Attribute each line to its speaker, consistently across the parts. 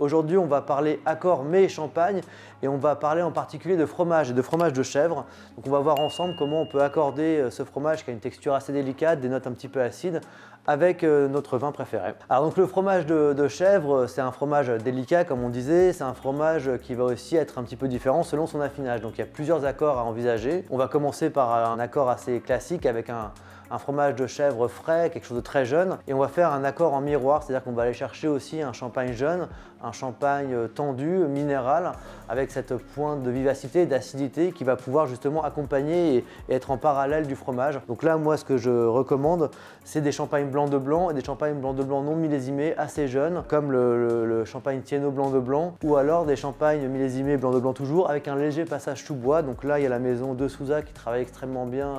Speaker 1: Aujourd'hui, on va parler accord mets et champagne et on va parler en particulier de fromage et de fromage de chèvre. Donc on va voir ensemble comment on peut accorder ce fromage qui a une texture assez délicate, des notes un petit peu acides avec notre vin préféré. Alors donc le fromage de chèvre, c'est un fromage délicat comme on disait, c'est un fromage qui va aussi être un petit peu différent selon son affinage. Donc il y a plusieurs accords à envisager. On va commencer par un accord assez classique avec un fromage de chèvre frais, quelque chose de très jeune, et on va faire un accord en miroir, c'est-à-dire qu'on va aller chercher aussi un champagne jeune, un champagne tendu, minéral, avec cette pointe de vivacité et d'acidité qui va pouvoir justement accompagner et être en parallèle du fromage. Donc là, moi, ce que je recommande, c'est des champagnes blancs de blanc et des champagnes blancs de blanc non millésimés assez jeunes, comme le champagne Thiénot blanc de blanc, ou alors des champagnes millésimés blanc de blanc toujours, avec un léger passage sous bois. Donc là, il y a la maison de Souza qui travaille extrêmement bien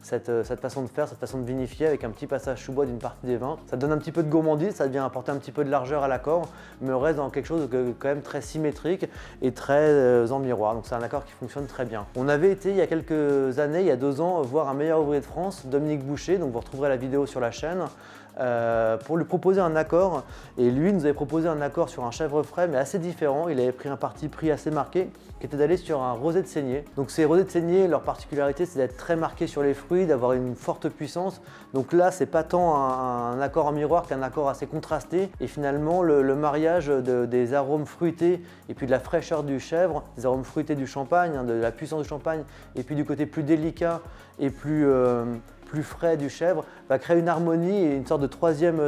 Speaker 1: cette façon de faire, cette façon de vinifier avec un petit passage sous bois d'une partie des vins. Ça donne un petit peu de gourmandise, ça vient apporter un petit peu de largeur à l'accord, mais on reste dans quelque chose de quand même très symétrique et très en miroir. Donc c'est un accord qui fonctionne très bien. On avait été il y a quelques années, il y a 2 ans, voir un meilleur ouvrier de France, Dominique Boucher, donc vous retrouverez la vidéo sur la chaîne, pour lui proposer un accord. Et lui nous avait proposé un accord sur un chèvre frais mais assez différent. Il avait pris un parti pris assez marqué qui était d'aller sur un rosé de saignée. Donc ces rosés de saignée, leur particularité c'est d'être très marqué sur les fruits, d'avoir une forte puissance. Donc là c'est pas tant un accord en miroir qu'un accord assez contrasté, et finalement le mariage des arômes fruités et puis de la fraîcheur du chèvre, des arômes fruités du champagne, de la puissance du champagne, et puis du côté plus délicat et plus frais du chèvre, va créer une harmonie et une sorte de troisième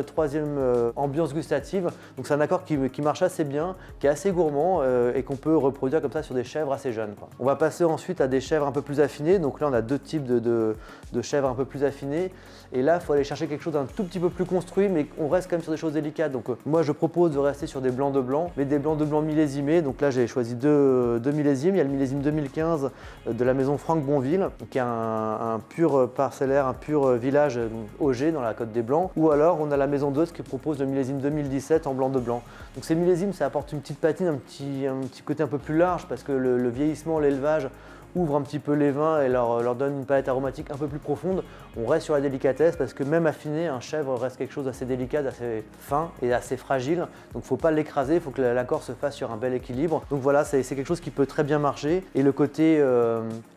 Speaker 1: ambiance gustative. Donc c'est un accord qui marche assez bien, qui est assez gourmand et qu'on peut reproduire comme ça sur des chèvres assez jeunes, quoi. On va passer ensuite à des chèvres un peu plus affinées. Donc là on a 2 types de chèvres un peu plus affinées, et là il faut aller chercher quelque chose d'un tout petit peu plus construit, mais on reste quand même sur des choses délicates. Donc moi je propose de rester sur des blancs de blanc, mais des blancs de blanc millésimés. Donc là j'ai choisi deux millésimes. Il y a le millésime 2015 de la maison Franck Bonville, qui est un pur parcellaire, un pur village Auger dans la Côte des Blancs, ou alors on a la maison d'Oz qui propose le millésime 2017 en blanc de blanc. Donc ces millésimes, ça apporte une petite patine, un petit côté un peu plus large, parce que le vieillissement, l'élevage ouvre un petit peu les vins et leur donne une palette aromatique un peu plus profonde. On reste sur la délicatesse parce que même affiné, un chèvre reste quelque chose d'assez délicat, d'assez fin et assez fragile. Donc il ne faut pas l'écraser, il faut que l'accord se fasse sur un bel équilibre. Donc voilà, c'est quelque chose qui peut très bien marcher. Et le côté,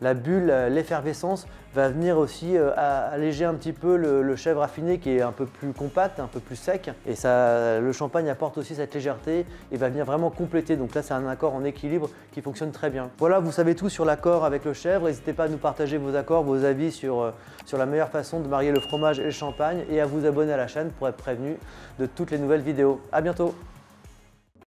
Speaker 1: la bulle, l'effervescence va venir aussi alléger un petit peu le chèvre affiné qui est un peu plus compact, un peu plus sec. Et ça, le champagne apporte aussi cette légèreté et va venir vraiment compléter. Donc là, c'est un accord en équilibre qui fonctionne très bien. Voilà, vous savez tout sur l'accord avec le chèvre. N'hésitez pas à nous partager vos accords, vos avis sur la meilleure façon de marier le fromage et le champagne, et à vous abonner à la chaîne pour être prévenu de toutes les nouvelles vidéos. À bientôt!